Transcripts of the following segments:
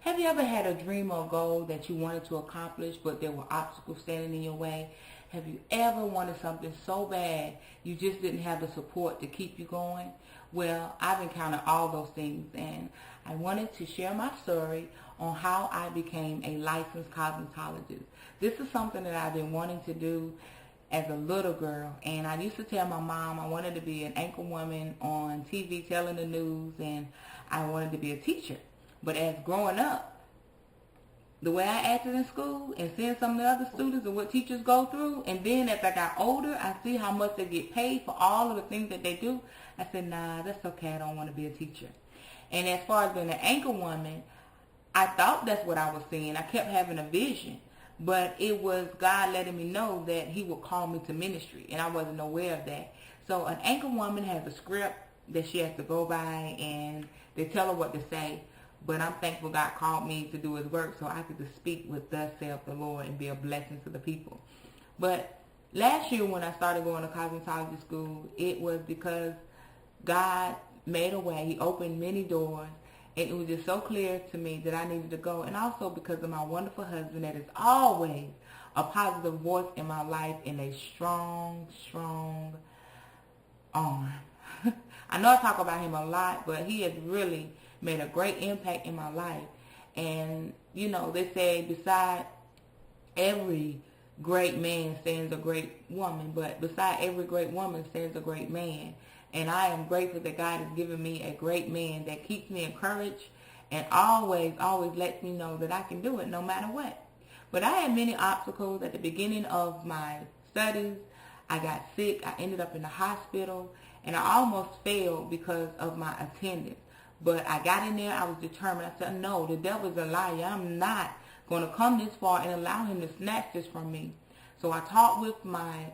Have you ever had a dream or goal that you wanted to accomplish, but there were obstacles standing in your way? Have you ever wanted something so bad you just didn't have the support to keep you going? Well, I've encountered all those things, and I wanted to share my story on how I became a licensed cosmetologist. This is something that I've been wanting to do as a little girl, and I used to tell my mom I wanted to be an anchor woman on TV telling the news, and I wanted to be a teacher. But as growing up, the way I acted in school and seeing some of the other students and what teachers go through, and then as I got older, I see how much they get paid for all of the things that they do. I said, nah, that's okay. I don't want to be a teacher. And as far as being an anchor woman, I thought that's what I was seeing. I kept having a vision, but it was God letting me know that he would call me to ministry, and I wasn't aware of that. So an anchor woman has a script that she has to go by, and they tell her what to say. But I'm thankful God called me to do his work so I could just speak with thus saith the Lord and be a blessing to the people. But last year when I started going to cosmetology school, it was because God made a way. He opened many doors, and it was just so clear to me that I needed to go. And also because of my wonderful husband that is always a positive voice in my life and a strong, strong arm. I know I talk about him a lot, but he has really made a great impact in my life. And, you know, they say beside every great man stands a great woman, but beside every great woman stands a great man. And I am grateful that God has given me a great man that keeps me encouraged and always lets me know that I can do it no matter what. But I had many obstacles at the beginning of my studies. I got sick. I ended up in the hospital, and I almost failed because of my attendance. But I got in there. I was determined. I said, no, the devil's a liar. I'm not going to come this far and allow him to snatch this from me. So I talked with my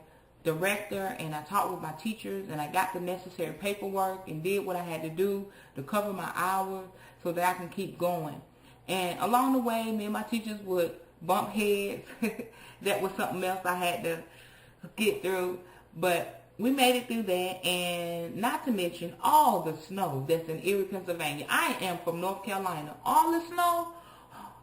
director, and I talked with my teachers, and I got the necessary paperwork and did what I had to do to cover my hours so that I can keep going. And along the way, me and my teachers would bump heads. That was something else I had to get through. But we made it through that, and not to mention all the snow that's in Erie, Pennsylvania. I am from North Carolina. All the snow,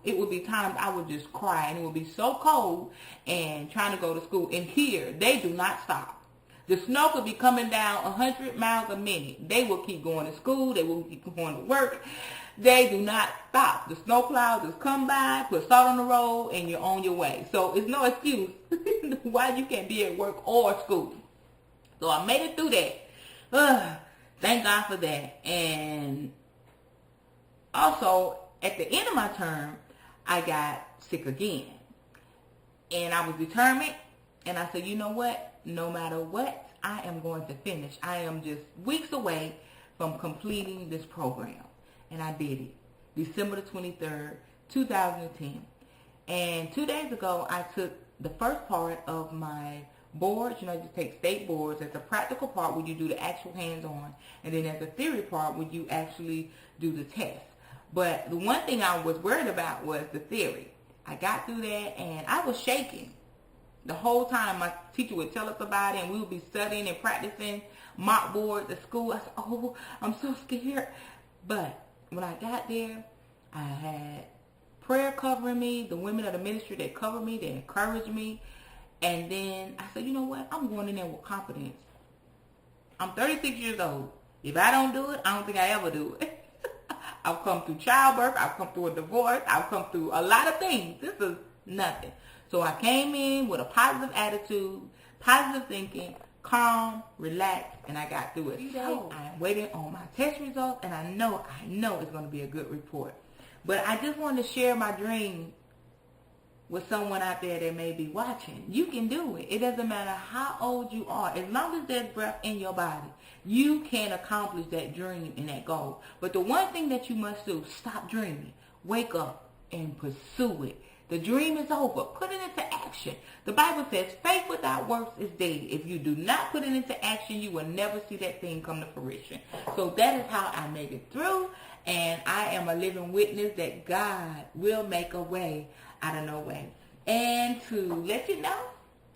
it would be times I would just cry, and it would be so cold and trying to go to school. And here, they do not stop. The snow could be coming down 100 miles a minute. They will keep going to school. They will keep going to work. They do not stop. The snow clouds just come by, put salt on the road, and you're on your way. So it's no excuse why you can't be at work or school. So I made it through that. Thank God for that. And also, at the end of my term, I got sick again. And I was determined. And I said, you know what? No matter what, I am going to finish. I am just weeks away from completing this program. And I did it. December the 23rd, 2010. And 2 days ago, I took the first part of my boards. You know, you take state boards. There's a practical part where you do the actual hands-on, and then there's a theory part where you actually do the test. But the one thing I was worried about was the theory. I got through that, and I was shaking the whole time. My teacher would tell us about it, and we would be studying and practicing mock boards at school. I said, oh, I'm so scared. But when I got there, I had prayer covering me, the women of the ministry that covered me, that encouraged me. And then I said, you know what? I'm going in there with confidence. I'm 36 years old. If I don't do it, I don't think I ever do it. I've come through childbirth. I've come through a divorce. I've come through a lot of things. This is nothing. So I came in with a positive attitude, positive thinking, calm, relaxed, and I got through it. So I'm waiting on my test results, and I know it's going to be a good report. But I just wanted to share my dream with someone out there that may be watching. You can do it. It doesn't matter how old you are. As long as there's breath in your body, you can accomplish that dream and that goal. But the one thing that you must do, stop dreaming. Wake up and pursue it. The dream is over. Put it into action. The Bible says faith without works is dead. If you do not put it into action, you will never see that thing come to fruition. So that is how I made it through. And I am a living witness that God will make a way out of no way. And to let you know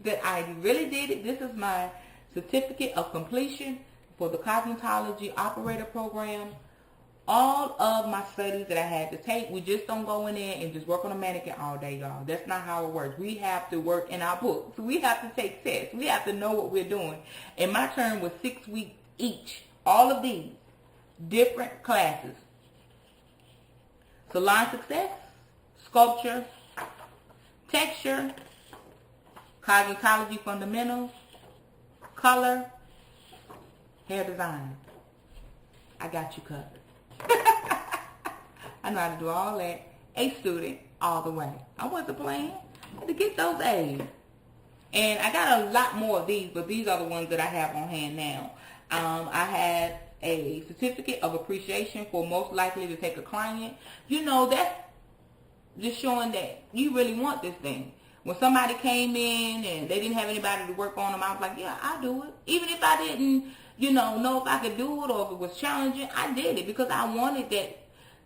that I really did it, this is my certificate of completion for the cosmetology operator program all of my studies that I had to take. We just don't go in there and just work on a mannequin all day, y'all. That's not how it works. We have to work in our books. We have to take tests. We have to know what we're doing. And my term was 6 weeks each. All of these different classes. Salon success, sculpture, texture, cosmetology fundamentals, color, hair design. I got you covered. I know how to do all that. A student all the way. I wasn't playing. I had to get those A's. And I got a lot more of these, but these are the ones that I have on hand now. I had a certificate of appreciation for most likely to take a client. You know, that's just showing that you really want this thing. When somebody came in and they didn't have anybody to work on them, I was like, yeah, I'll do it. Even if I didn't, know if I could do it or if it was challenging, I did it because I wanted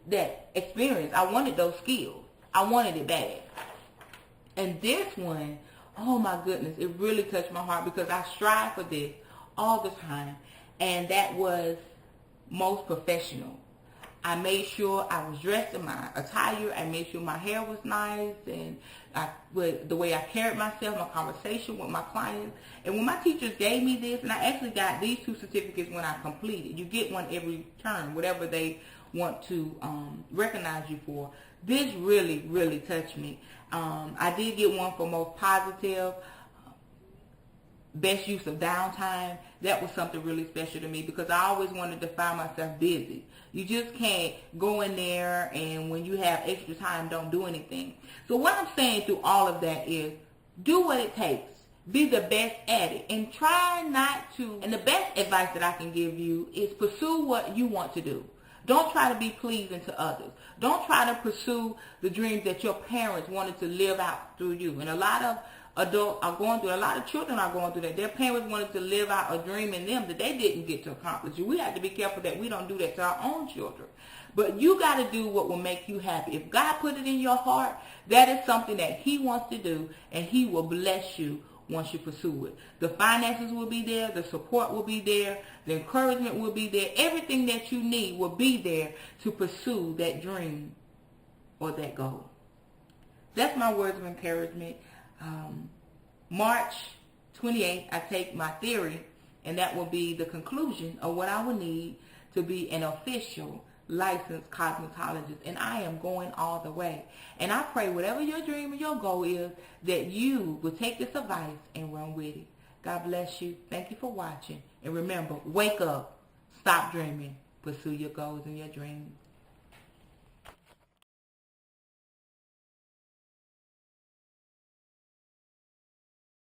that experience. I wanted those skills. I wanted it bad. And this one, oh my goodness, it really touched my heart because I strive for this all the time. And that was most professional. I made sure I was dressed in my attire. I made sure my hair was nice, and with the way I carried myself, my conversation with my clients. And when my teachers gave me this, and I actually got these 2 certificates when I completed. You get one every term, whatever they want to recognize you for. This really, really touched me. I did get one for most positive, best use of downtime. That was something really special to me because I always wanted to find myself busy. You just can't go in there and when you have extra time, don't do anything. So what I'm saying through all of that is do what it takes. Be the best at it and try not to. And the best advice that I can give you is pursue what you want to do. Don't try to be pleasing to others. Don't try to pursue the dreams that your parents wanted to live out through you. And a lot of adults are going through, a lot of children are going through that. Their parents wanted to live out a dream in them that they didn't get to accomplish. We have to be careful that we don't do that to our own children. But you got to do what will make you happy. If God put it in your heart, that is something that He wants to do, and He will bless you once you pursue it. The finances will be there. The support will be there. The encouragement will be there. Everything that you need will be there to pursue that dream or that goal. That's my words of encouragement. March 28th, I take my theory, and that will be the conclusion of what I will need to be an official licensed cosmetologist, and I am going all the way. And I pray whatever your dream or your goal is, that you will take this advice and run with it. God bless you. Thank you for watching. And remember, wake up, stop dreaming, pursue your goals and your dreams.